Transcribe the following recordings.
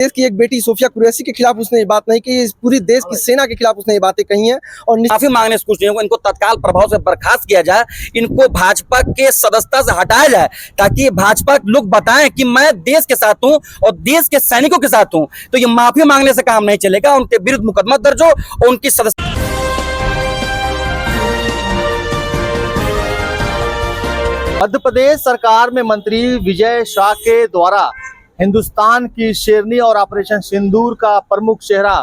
देश की एक बेटी सोफिया कुरैशी के खिलाफ उसने ये बात नहीं की, पूरी देश की सेना के खिलाफ उसने ये बातें कही हैं। और माफी मांगने से कुछ नहीं होगा, इनको तत्काल प्रभाव से बर्खास्त किया जाए, इनको भाजपा के सदस्यता से हटाया जाए, ताकि भाजपा लोग बताएं कि मैं देश के साथ हूं और देश के सैनिकों के साथ हूं। तो ये माफी मांगने से काम नहीं चलेगा, उनके विरुद्ध मुकदमा दर्ज हो और उनकी सदस्य। मध्य प्रदेश सरकार में मंत्री विजय शाह के द्वारा हिंदुस्तान की शेरनी और ऑपरेशन सिंदूर का प्रमुख चेहरा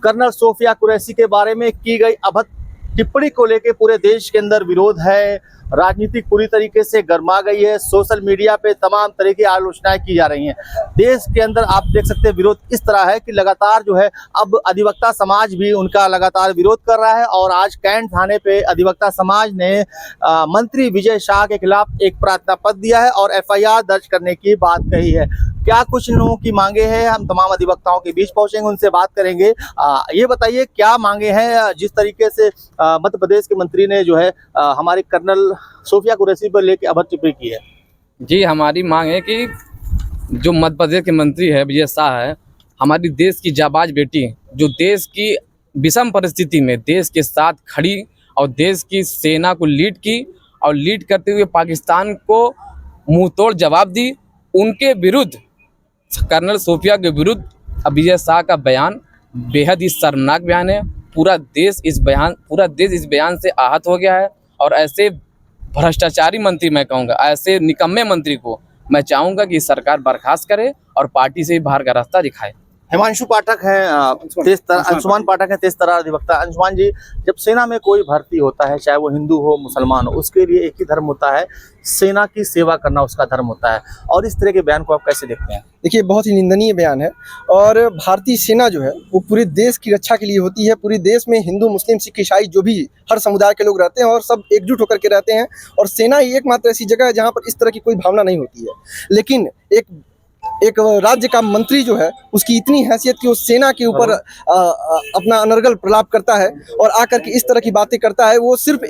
कर्नल सोफिया कुरैशी के बारे में की गई अभद्र टिप्पणी को लेकर पूरे देश के अंदर विरोध है। राजनीति पूरी तरीके से गर्मा गई है। सोशल मीडिया पे तमाम तरह की आलोचनाएं की जा रही हैं। देश के अंदर आप देख सकते हैं विरोध इस तरह है कि लगातार जो है अब अधिवक्ता समाज भी उनका लगातार विरोध कर रहा है। और आज कैंट थाने पे अधिवक्ता समाज ने मंत्री विजय शाह के खिलाफ एक प्रार्थना पत्र दिया है और FIR दर्ज करने की बात कही है। क्या कुछ लोगों की मांगे हैं, हम तमाम अधिवक्ताओं के बीच पहुंचेंगे, उनसे बात करेंगे। ये बताइए क्या मांगे हैं। जिस तरीके से मध्य प्रदेश के मंत्री ने जो है हमारी कर्नल सोफिया कुरैशी पर लेके अभद्र टिप्पणी की है। जी, हमारी मांग है कि जो मध्य प्रदेश के मंत्री है विजय शाह है, हमारी देश की जाबाज बेटी, जो देश की विषम परिस्थिति में देश के साथ खड़ी और देश की सेना को लीड की और लीड करते हुए पाकिस्तान को मुंहतोड़ जवाब दी, उनके विरुद्ध कर्नल सोफिया के विरुद्ध विजय शाह का बयान बेहद ही शर्मनाक बयान है। पूरा देश इस बयान से आहत हो गया है। और ऐसे भ्रष्टाचारी मंत्री, मैं कहूँगा ऐसे निकम्मे मंत्री को मैं चाहूँगा कि सरकार बर्खास्त करे और पार्टी से ही बाहर का रास्ता दिखाए। हिमांशु पाठक है अंशुमान पाठक है तेज तर्रार अधिवक्ता। अंशुमान जी, जब सेना में कोई भर्ती होता है, चाहे वो हिंदू हो मुसलमान हो, उसके लिए एक ही धर्म होता है, सेना की सेवा करना उसका धर्म होता है। और इस तरह के बयान को आप कैसे देखते हैं? देखिए, बहुत ही निंदनीय बयान है। और भारतीय सेना जो है वो पूरे देश की रक्षा के लिए होती है। पूरे देश में हिंदू मुस्लिम सिख ईसाई जो भी हर समुदाय के लोग रहते हैं और सब एकजुट होकर के रहते हैं। और सेना ही एकमात्र ऐसी जगह है जहाँ पर इस तरह की कोई भावना नहीं होती है। लेकिन एक राज्य का मंत्री जो है उसकी इतनी हैसियत कि वो सेना के ऊपर अपना अनर्गल प्रलाप करता है और आकर के इस तरह की बातें करता है। वो सिर्फ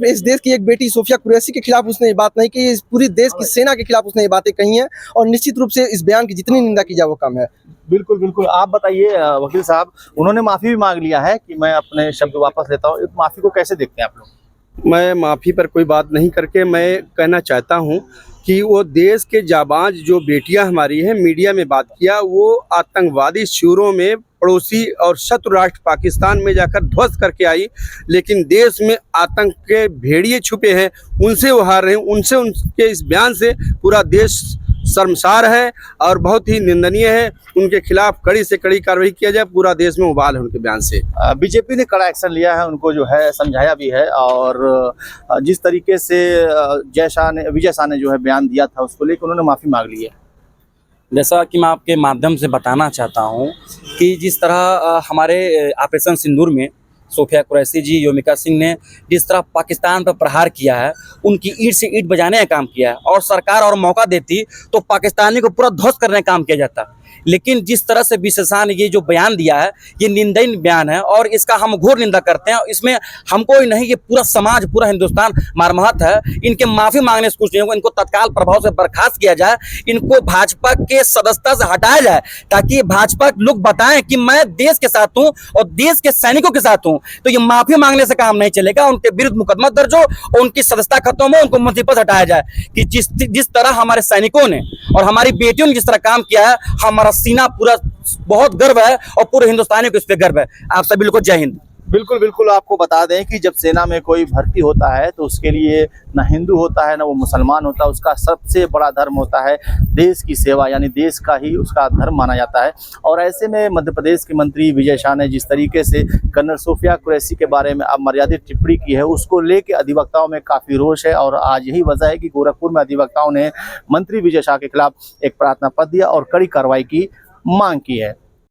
इस देश की एक बेटी सोफिया कुरैशी के खिलाफ उसने ये बात नहीं की, पूरी देश की सेना के खिलाफ उसने ये बातें कही हैं। और निश्चित रूप से इस बयान की जितनी निंदा की जाए वो कम है। बिल्कुल बिल्कुल। आप बताइए वकील साहब, उन्होंने माफी भी मांग लिया है कि मैं अपने शब्द वापस लेता हूँ। माफी को कैसे देखते हैं आप लोग? मैं माफ़ी पर कोई बात नहीं करके मैं कहना चाहता हूं कि वो देश के जाबाज जो बेटियां हमारी हैं, मीडिया में बात किया, वो आतंकवादी शिविरों में पड़ोसी और शत्रु राष्ट्र पाकिस्तान में जाकर ध्वस्त करके आई। लेकिन देश में आतंक के भेड़िए छुपे हैं, उनसे वो हार रहे हैं। उनके इस बयान से पूरा देश शर्मसार है और बहुत ही निंदनीय है। उनके खिलाफ कड़ी से कड़ी कार्रवाई किया जाए। पूरा देश में उबाल है उनके बयान से। बीजेपी ने कड़ा एक्शन लिया है, उनको जो है समझाया भी है। और जिस तरीके से विजय शाह ने जो है बयान दिया था उसको लेकर उन्होंने माफ़ी मांग ली है। जैसा कि मैं आपके माध्यम से बताना चाहता हूं कि जिस तरह हमारे ऑपरेशन सिंदूर में सोफिया कुरैशी जी, योमिका सिंह ने जिस तरह पाकिस्तान पर प्रहार किया है, उनकी ईंट से ईंट बजाने का काम किया है। और सरकार और मौका देती तो पाकिस्तानी को पूरा ध्वस्त करने का काम किया जाता। लेकिन जिस तरह से विजय शाह ने ये जो बयान दिया है, ये निंदनीय बयान है और इसका हम घोर निंदा करते हैं। इसमें हमको ही नहीं, ये पूरा समाज, पूरा हिंदुस्तान मर्माहत है। इनके माफी मांगने से कुछ नहीं होगा, इनको तत्काल प्रभाव से बर्खास्त किया जाए, इनको भाजपा के सदस्यता से हटाया जाए, ताकि भाजपा लोग बताएं कि मैं देश के साथ हूं और देश के सैनिकों के साथ हूं। तो ये माफी मांगने से काम नहीं चलेगा, उनके विरुद्ध मुकदमा दर्ज हो और उनकी सदस्यता खत्म हो, उनको मंत्री पद हटाया जाए। कि जिस तरह हमारे सैनिकों ने और हमारी बेटियों ने जिस तरह काम किया है, हमारा सीना पूरा बहुत गर्व है और पूरे हिंदुस्तानियों को इस पे गर्व है। आप सभी लोगों को जय हिंद। बिल्कुल बिल्कुल। आपको बता दें कि जब सेना में कोई भर्ती होता है तो उसके लिए ना हिंदू होता है ना वो मुसलमान होता है, उसका सबसे बड़ा धर्म होता है देश की सेवा, यानी देश का ही उसका धर्म माना जाता है। और ऐसे में मध्य प्रदेश के मंत्री विजय शाह ने जिस तरीके से कर्नल सोफिया कुरैशी के बारे में अमर्यादित टिप्पणी की है, उसको लेकर अधिवक्ताओं में काफ़ी रोष है। और आज यही वजह है कि गोरखपुर में अधिवक्ताओं ने मंत्री विजय शाह के खिलाफ एक प्रार्थना पत्र दिया और कड़ी कार्रवाई की मांग की है।